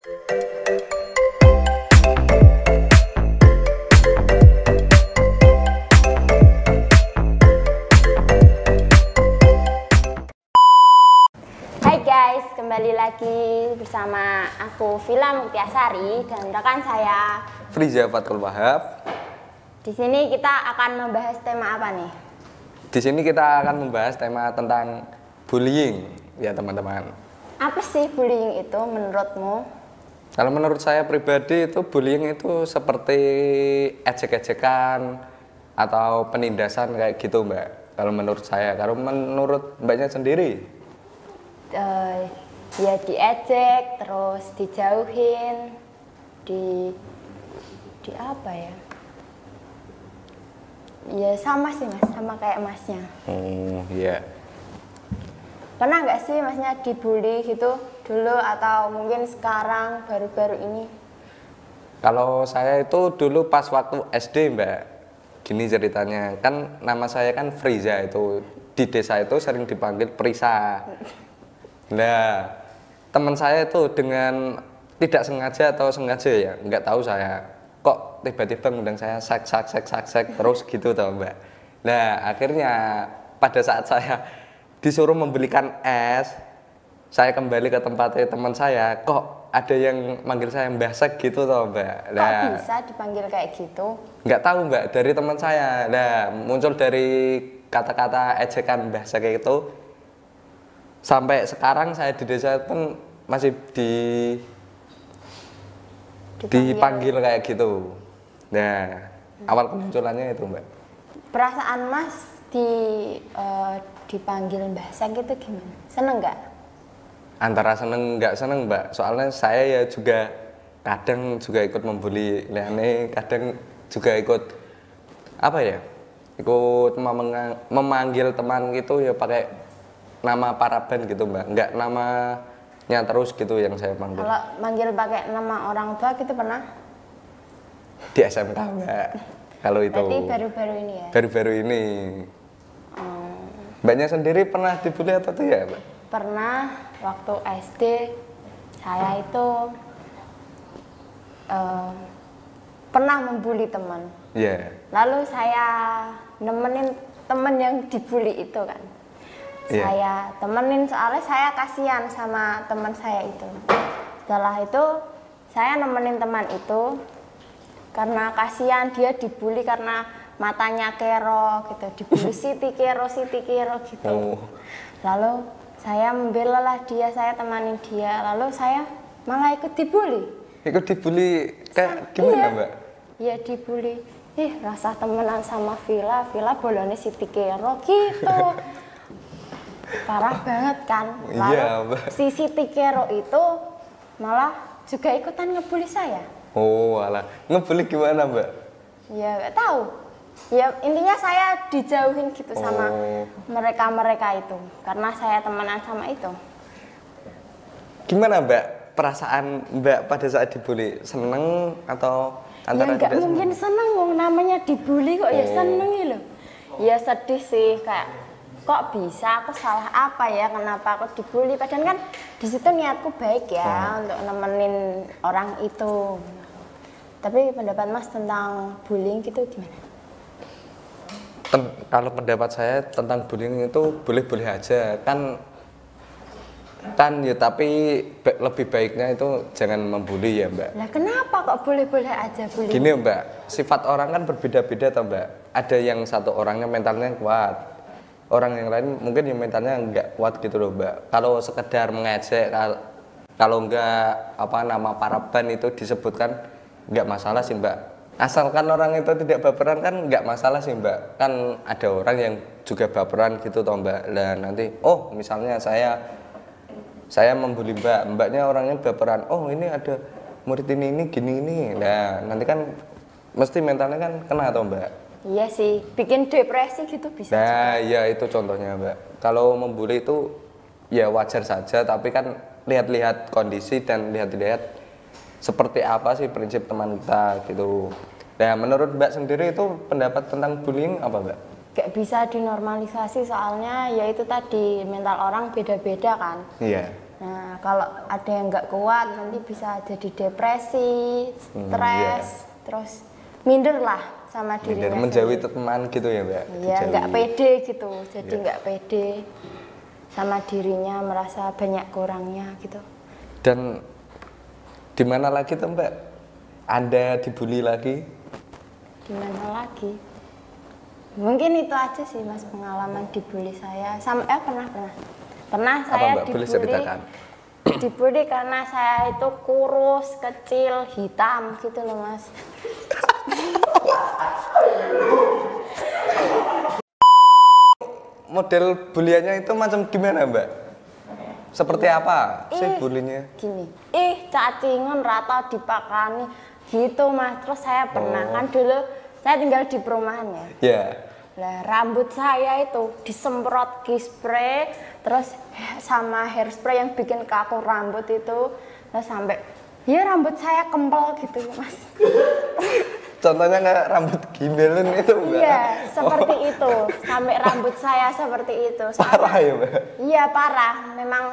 Hai guys, kembali lagi bersama aku Vila Mutiasari dan rekan saya Friza Fathul Wahab. Di sini kita akan membahas tema apa nih? Di sini kita akan membahas tema tentang bullying, ya teman-teman. Apa sih bullying itu menurutmu? Kalau menurut saya pribadi itu bullying itu seperti ejek-ejekan atau penindasan kayak gitu, Mbak. Kalau menurut saya, kalau menurut Mbaknya sendiri? Ya diejek, terus dijauhin, di apa ya? Ya sama sih mas, sama kayak masnya. Iya. Pernah nggak sih masnya dibully gitu dulu atau mungkin sekarang baru-baru ini? Kalau saya itu dulu pas waktu SD, Mbak. Gini ceritanya, kan nama saya kan Friza, itu di desa itu sering dipanggil Prisa. Nah, teman saya itu dengan tidak sengaja atau sengaja ya, nggak tahu saya, kok tiba-tiba ngundang saya sek terus gitu tau Mbak. Nah, akhirnya pada saat saya disuruh membelikan es, saya kembali ke tempatnya teman saya, kok ada yang manggil saya Mbah Sek gitu tau Mbak. Nah, kok bisa dipanggil kayak gitu? Nggak tahu Mbak, dari teman saya. Nah, muncul dari kata-kata ejekan Mbah Sek itu. Sampai sekarang saya di desa pun masih dipanggil kayak gitu. Nah, awal kemunculannya itu Mbak. Perasaan mas dipanggil Mbah Sek itu gimana? Seneng nggak? Antara seneng nggak seneng Mbak. Soalnya saya ya juga kadang juga ikut membuli Leane, kadang juga ikut apa ya? Ikut memanggil teman gitu ya pakai nama paraben gitu Mbak, nggak namanya terus gitu yang saya panggil. Kalau manggil pakai nama orang tua gitu pernah? Di SMK Mbak, kalau itu. Berarti baru-baru ini ya? Baru-baru ini. Mbaknya sendiri pernah dibully atau tidak Mbak? Pernah, waktu SD saya itu pernah membuli teman. Iya. Lalu saya nemenin teman yang dibully itu kan. Yeah. Saya temenin soalnya saya kasihan sama teman saya itu. Setelah itu saya nemenin teman itu karena kasihan dia dibully karena matanya kero gitu, dibully Siti kero gitu. Lalu saya membela lah dia, saya temanin dia. Lalu saya malah ikut dibully. Ikut dibully kayak gimana iya. Mbak? Iya dibully. Rasa temenan sama Vila bolone Siti kero gitu. Parah banget kan. Lalu iya, Mbak. si Siti Kero itu malah juga ikutan ngebully saya. Oh alah, ngebully gimana Mbak? Ya nggak tahu. Ya intinya saya dijauhin gitu sama mereka itu. Karena saya temenan sama itu. Gimana Mbak perasaan Mbak pada saat dibully? Seneng atau antara ya nggak tidak mungkin seneng, namanya dibully kok ya seneng gitu loh. Ya sedih sih kayak kok bisa, aku salah apa ya, kenapa aku dibully, padahal kan di situ niatku baik ya untuk nemenin orang itu. Tapi pendapat mas tentang bullying gitu gimana? Kalau pendapat saya tentang bullying itu boleh-boleh aja kan ya, tapi lebih baiknya itu jangan membuli ya Mbak. Nah kenapa kok boleh-boleh aja bullying? Gini Mbak, sifat orang kan berbeda-beda toh Mbak. Ada yang satu orangnya mentalnya kuat, orang yang lain mungkin yang mentalnya nggak kuat gitu loh Mbak. Kalau sekedar mengejek, kalau nggak nama paraben itu disebutkan nggak masalah sih Mbak. Asalkan orang itu tidak baperan kan nggak masalah sih Mbak. Kan ada orang yang juga baperan gitu toh Mbak. Dan nanti misalnya saya membuli Mbaknya orangnya baperan. Oh ini ada murid ini gini ini. Nah nanti kan mesti mentalnya kan kena toh Mbak. Iya sih, bikin depresi gitu bisa. Nah, ya itu contohnya, Mbak. Kalau membuli itu ya wajar saja, tapi kan lihat-lihat kondisi dan lihat-lihat seperti apa sih prinsip teman kita gitu. Nah, menurut Mbak sendiri itu pendapat tentang bullying apa, Mbak? Gak bisa dinormalisasi soalnya ya itu tadi mental orang beda-beda kan. Iya. Nah, kalau ada yang nggak kuat nanti bisa jadi depresi, stres, terus minder lah sama dirinya menjauhi sendiri. teman gitu ya Mbak? Iya, nggak pede gitu, jadi nggak pede sama dirinya, merasa banyak kurangnya gitu. Dan di mana lagi tuh Mbak? Anda dibully lagi? Di mana lagi? Mungkin itu aja sih Mas pengalaman dibully saya. Pernah saya Mbak? Boleh ceritakan? dibully karena saya itu kurus, kecil, hitam gitu loh Mas. Model buliannya itu macam gimana Mbak? Seperti apa sih bulinya? Gini, cacingan rata dipakani gitu Mas. Terus saya pernah kan dulu saya tinggal di perumahan ya. Ya. Nah, rambut saya itu disemprot spray, terus sama hairspray yang bikin kaku rambut itu, terus sampai ya rambut saya kempel gitu Mas. Contohnya kayak rambut gimbelin itu Mbak? Iya, seperti itu. Sampai rambut saya seperti itu. Parah ya Mbak? Iya parah. Memang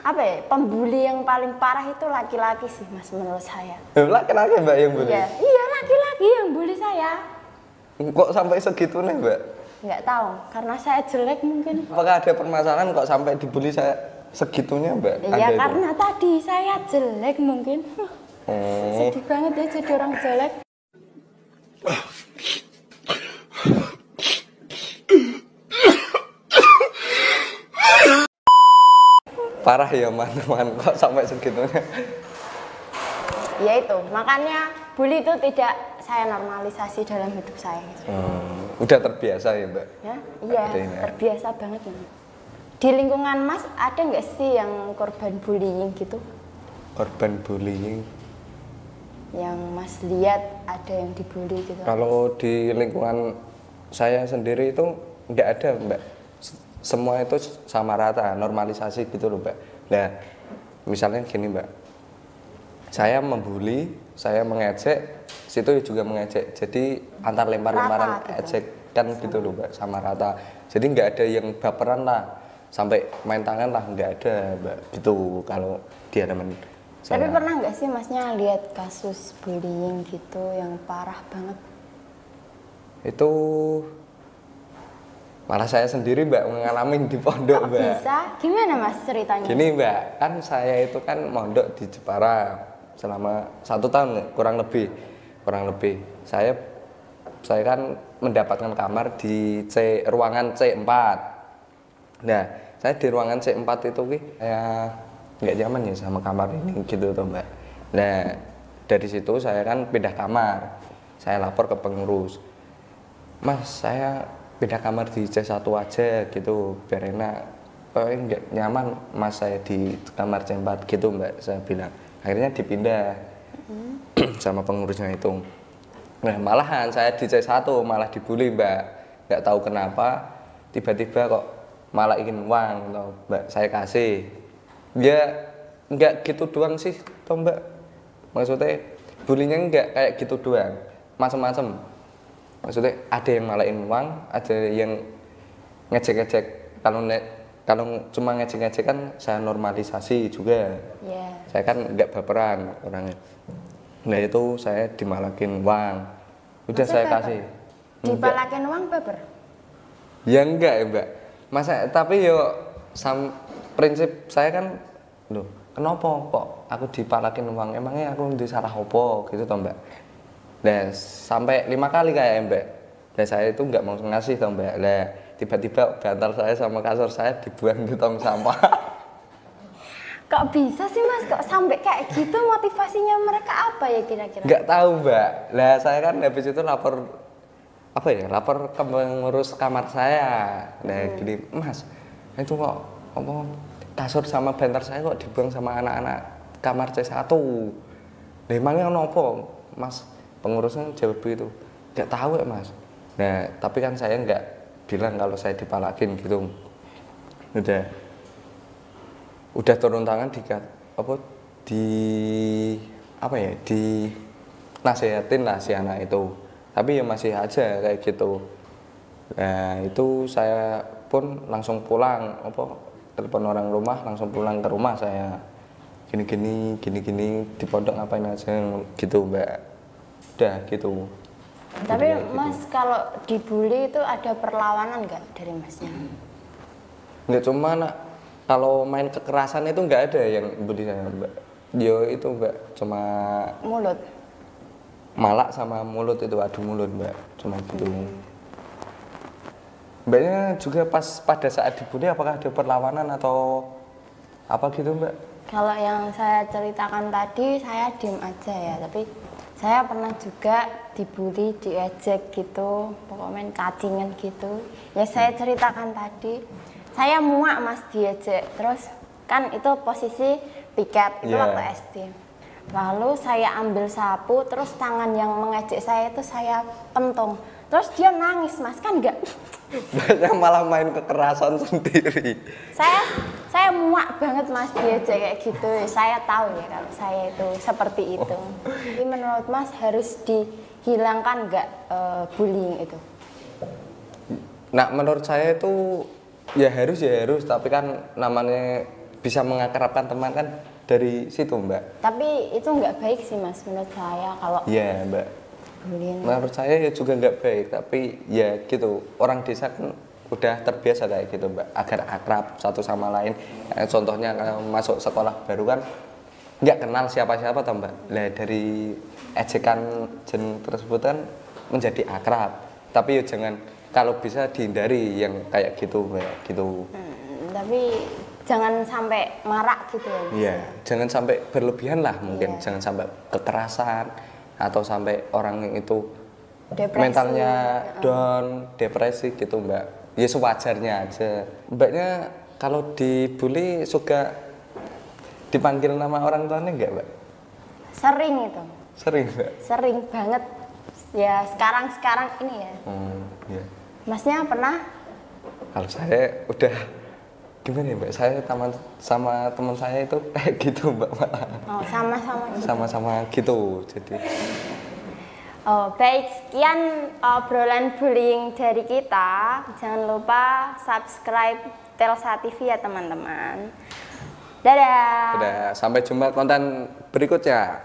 apa ya? Pembuli yang paling parah itu laki-laki sih Mas menurut saya. Laki-laki Mbak yang bully? Iya laki-laki yang bully saya. Kok sampai segitunya Mbak? Nggak tahu, karena saya jelek mungkin. Apakah ada permasalahan kok sampai dibully saya segitunya Mbak? Iya karena tadi saya jelek mungkin. Sedih banget ya jadi orang jelek. Parah ya teman-teman, kok sampai segitunya? Ya itu, makanya bully itu tidak saya normalisasi dalam hidup saya. Udah terbiasa ya Mbak? Ya, iya, terbiasa banget. Di lingkungan Mas ada nggak sih yang korban bullying gitu? Korban bullying? Yang Mas lihat ada yang dibully gitu? Kalau di lingkungan saya sendiri itu nggak ada Mbak. Semua itu sama rata, normalisasi gitu loh Mbak. Nah, misalnya gini Mbak, saya membuli, saya mengejek, situ juga mengejek. Jadi antar lempar-lemparan gitu. ejek kan gitu loh Mbak, sama rata. Jadi nggak ada yang baperan lah, sampai main tangan lah, nggak ada Mbak. Itu kalau di hadapan saya. Tapi pernah nggak sih Masnya lihat kasus bullying gitu yang parah banget? Itu malah saya sendiri Mbak mengalami di pondok Mbak. Bisa? Gimana Mas ceritanya? Gini Mbak, kan saya itu kan mondok di Jepara selama 1 tahun kurang lebih. Saya kan mendapatkan kamar di ruangan C4. Nah, saya di ruangan C4 itu saya nggak nyaman ya sama kamar ini gitu tuh Mbak. Nah, dari situ saya kan pindah kamar. Saya lapor ke pengurus. Mas, saya pindah kamar di C1 aja gitu, biar enak. Nggak nyaman Mas saya di kamar C4 gitu Mbak, saya bilang. Akhirnya dipindah sama pengurusnya itu. Nah, malahan saya di C1 malah dibully Mbak. Nggak tahu kenapa, tiba-tiba kok malah ingin uang toh, Mbak, saya kasih. Ya nggak gitu doang sih toh Mbak. Maksudnya bullyingnya nggak kayak gitu doang, macem-macem. Maksudnya ada yang malahin uang, ada yang ngecek-ngecek. Kalau cuma ngecek-ngecek kan saya normalisasi juga. Yeah. Saya kan nggak baperan orangnya. Nah itu saya dimalakin uang. Udah Masa saya baper? kasih. Dipalakin uang baper? Ya enggak ya Mbak. Masa tapi yo prinsip saya kan, loh kenapa kok aku dipalakin uang? Emangnya aku salah opo gitu toh Mbak. Nah, sampai 5 kali kayak Mbak. Nah, saya itu nggak mau ngasih toh Mbak. Nah, tiba-tiba bantal saya sama kasur saya dibuang di tong sampah. Kok bisa sih Mas? Kok sampai kayak gitu? Motivasinya mereka apa ya kira-kira? Nggak tahu Mbak. Nah, saya kan habis itu lapor ke pengurus kamar saya. Nah, gini, Mas, itu kok kasur sama bantal saya kok dibuang sama anak-anak kamar C1. Nah, emangnya nopo, Mas? Pengurusnya jawab begitu, nggak tahu ya Mas. Nah tapi kan saya nggak bilang kalau saya dipalakin gitu. Udah turun tangan di nasihatin lah si anak itu, tapi ya masih aja kayak gitu. Nah itu saya pun langsung pulang telepon orang rumah langsung pulang ke rumah saya. Gini di pondok ngapain aja gitu Mbak. Udah gitu. Tapi Jadi, Mas gitu. kalau dibully itu ada perlawanan nggak dari Masnya? Nggak cuma kalau main kekerasan itu nggak ada yang bully saya Mbak. Dia itu Mbak cuma Mulut. malak sama mulut itu adu mulut Mbak, cuma gitu. Mbaknya juga pas pada saat dibully apakah ada perlawanan atau apa gitu Mbak? Kalau yang saya ceritakan tadi saya diem aja ya, tapi saya pernah juga dibully, diejek gitu, pokoknya cacingan gitu. Ya saya ceritakan tadi, saya muak Mas diejek, terus kan itu posisi piket, itu Yeah. waktu SD. Lalu saya ambil sapu, terus tangan yang mengejek saya itu saya pentung. Terus dia nangis Mas, kan enggak? Mbaknya malah main kekerasan sendiri. Saya muak banget Mas diajak kayak gitu. Saya tahu ya kalau saya itu seperti itu. Jadi menurut Mas harus dihilangkan nggak bullying itu? Nah menurut saya itu ya harus, tapi kan namanya bisa mengakrabkan teman kan dari situ Mbak. Tapi itu nggak baik sih Mas menurut saya kalau Iya Mbak. bullying. Menurut saya ya juga nggak baik, tapi ya gitu. Orang desa kan udah terbiasa kayak gitu Mbak, agar akrab satu sama lain. Contohnya kalau masuk sekolah baru kan nggak kenal siapa-siapa toh Mbak. Lah dari ejekan jen tersebut kan menjadi akrab. Tapi ya jangan, kalau bisa dihindari yang kayak gitu Mbak, gitu. Tapi jangan sampai marak gitu ya. Mas. Iya, jangan sampai berlebihan lah mungkin, Iya. jangan sampai kekerasan atau sampai orang yang itu Depresi. mentalnya down, depresi gitu Mbak. Ya sewajarnya aja. Mbaknya kalau dibully suka dipanggil nama orang tuanya enggak Mbak? Sering itu, Sering Mbak? sering banget. Ya sekarang ini ya. Iya. Masnya pernah? Kalau saya udah gimana ya Mbak? Saya sama teman saya itu kayak gitu Mbak malah. Oh sama-sama. Gitu. Sama-sama gitu. Jadi Oh, baik, sekian obrolan bullying dari kita. Jangan lupa subscribe Telsa TV ya teman-teman. Dadah. udah sampai jumpa konten berikutnya.